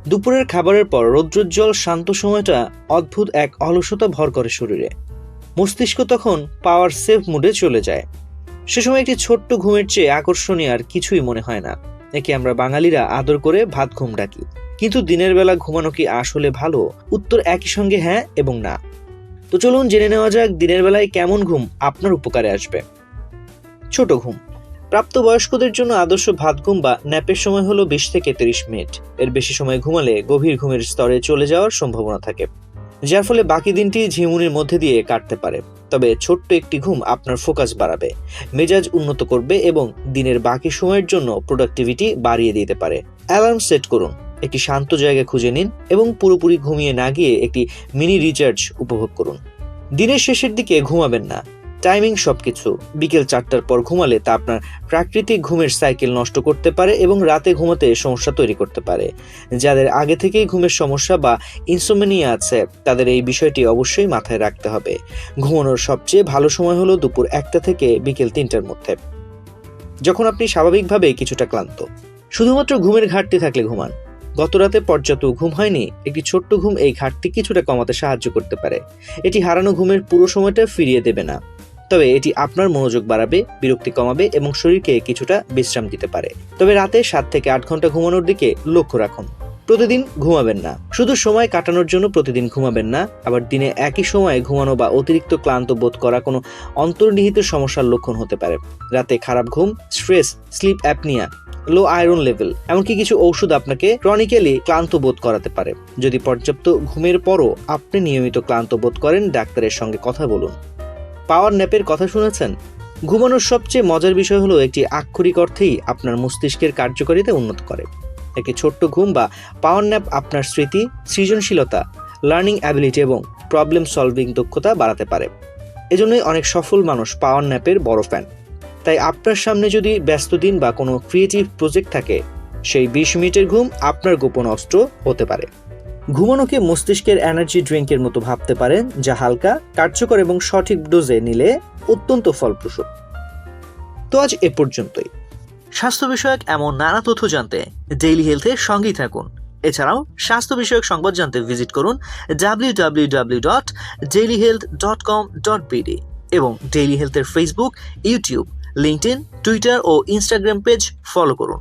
দুপুরের খাবারের পর রৌদ্রোজ্জ্বল শান্ত সময়টা অদ্ভুত এক অলসতা ভর করে শরীরে। মস্তিষ্ক তখন পাওয়ার সেভ মুডে চলে যায়। সে সময় একটি ছোট্ট ঘুমের চেয়ে আকর্ষণীয় আর কিছুই মনে হয় না। একে আমরা বাঙালিরা আদর করে ভাত ঘুম ডাকি। কিন্তু দিনের বেলা ঘুমানো কি আসলে ভালো? উত্তর একই সঙ্গে হ্যাঁ এবং না। তো চলুন জেনে নেওয়া যাক দিনের বেলায় কেমন ঘুম আপনার উপকারে আসবে। ছোট ঘুম। প্রাপ্তবয়স্কদের জন্য আদর্শ ভাত ঘুম বা ন্যাপের সময় হলো 20 থেকে 30 মিনিট। এর বেশি সময় ঘুমালে গভীর ঘুমের স্তরে চলে যাওয়ার সম্ভাবনা থাকে, যার ফলে বাকি দিনটি ঝিমুনির মধ্যে দিয়ে কাটতে পারে। তবে ছোট্ট একটি ঘুম আপনার ফোকাস বাড়াবে, মেজাজ উন্নত করবে এবং দিনের বাকি সময়ের জন্য প্রোডাক্টিভিটি বাড়িয়ে দিতে পারে। অ্যালার্ম সেট করুন, একটি শান্ত জায়গা খুঁজে নিন এবং পুরোপুরি ঘুমিয়ে না গিয়ে একটি মিনি রিচার্জ উপভোগ করুন। দিনের শেষের দিকে ঘুমাবেন না। টাইমিং সবকিছু। বিকেল 4টার পর ঘুমালে তা আপনার প্রাকৃতিক ঘুমের সাইকেল নষ্ট করতে পারে এবং রাতে ঘুমাতে সমস্যা তৈরি করতে পারে। যাদের আগে থেকেই ঘুমের সমস্যা বা ইনসোমনিয়া আছে তাদের এই বিষয়টি অবশ্যই মাথায় রাখতে হবে। ঘুমানোর সবচেয়ে ভালো সময় হলো দুপুর 1টা থেকে বিকেল 3টার মধ্যে, যখন আপনি স্বাভাবিকভাবে কিছুটা ক্লান্ত। শুধুমাত্র ঘুমের ঘাটতি থাকলে ঘুমান। গত রাতে পর্যাপ্ত ঘুম হয়নি, একটি ছোট্ট ঘুম এই ঘাটতি কিছুটা কমাতে সাহায্য করতে পারে। এটি হারানো ঘুমের পুরো সময়টা ফিরিয়ে দেবে না, তবে এটি আপনার মনোযোগ বাড়াবে, বিরক্তি কমাবে এবং শরীরকে কিছুটা বিশ্রাম দিতে পারে। তবে রাতে 7 থেকে 8 ঘন্টা ঘুমানোর দিকে লক্ষ্য রাখুন। প্রতিদিন ঘুমাবেন না। শুধু সময় কাটানোর জন্য প্রতিদিন ঘুমাবেন না। আবার দিনে একই সময়ে ঘুমানো বা অতিরিক্ত ক্লান্ত বোধ করা কোনো অন্তর্নিহিত সমস্যার লক্ষণ হতে পারে। রাতে খারাপ ঘুম, স্ট্রেস, স্লিপ অ্যাপনিয়া, লো আয়রন লেভেল, এমনকি কিছু ঔষধ আপনাকে ক্রনিক্যালি ক্লান্ত বোধ করাতে পারে। যদি পর্যাপ্ত ঘুমের পরও আপনি নিয়মিত ক্লান্ত বোধ করেন, ডাক্তারের সঙ্গে কথা বলুন। পাওয়ার ন্যাপের কথা শুনেছেন? ঘুমানোর সবচেয়ে মজার বিষয় হলো একটি আক্ষরিক অর্থেই আপনার মস্তিষ্কের কার্যকারিতা উন্নত করে। একটি ছোট্ট ঘুম বা পাওয়ার ন্যাপ আপনার স্মৃতি, সৃজনশীলতা, লার্নিং অ্যাবিলিটি এবং প্রবলেম সলভিং দক্ষতা বাড়াতে পারে। এজন্যই অনেক সফল মানুষ পাওয়ার ন্যাপের বড় ফ্যান। তাই আপনার সামনে যদি ব্যস্ত দিন বা কোনো ক্রিয়েটিভ প্রজেক্ট থাকে, সেই 20 মিনিটের ঘুম আপনার গোপন অস্ত্র হতে পারে। ঘুমানোকে মস্তিষ্কের এনার্জি ড্রিঙ্কের মতো ভাবতে পারেন, যা হালকা, কার্যকর এবং সঠিক ডোজে নিলে অত্যন্ত ফলপ্রসূ। তো আজ এ পর্যন্তই। স্বাস্থ্য বিষয়ক এমন নানা তথ্য জানতে ডেইলি হেলথের সঙ্গেই থাকুন। এছাড়াও স্বাস্থ্য বিষয়ক সংবাদ জানতে ভিজিট করুন www.dailyhealth.com.bd এবং ডেইলি হেলথের ফেসবুক, ইউটিউব, লিঙ্কডইন, টুইটার ও ইনস্টাগ্রাম পেজ ফলো করুন।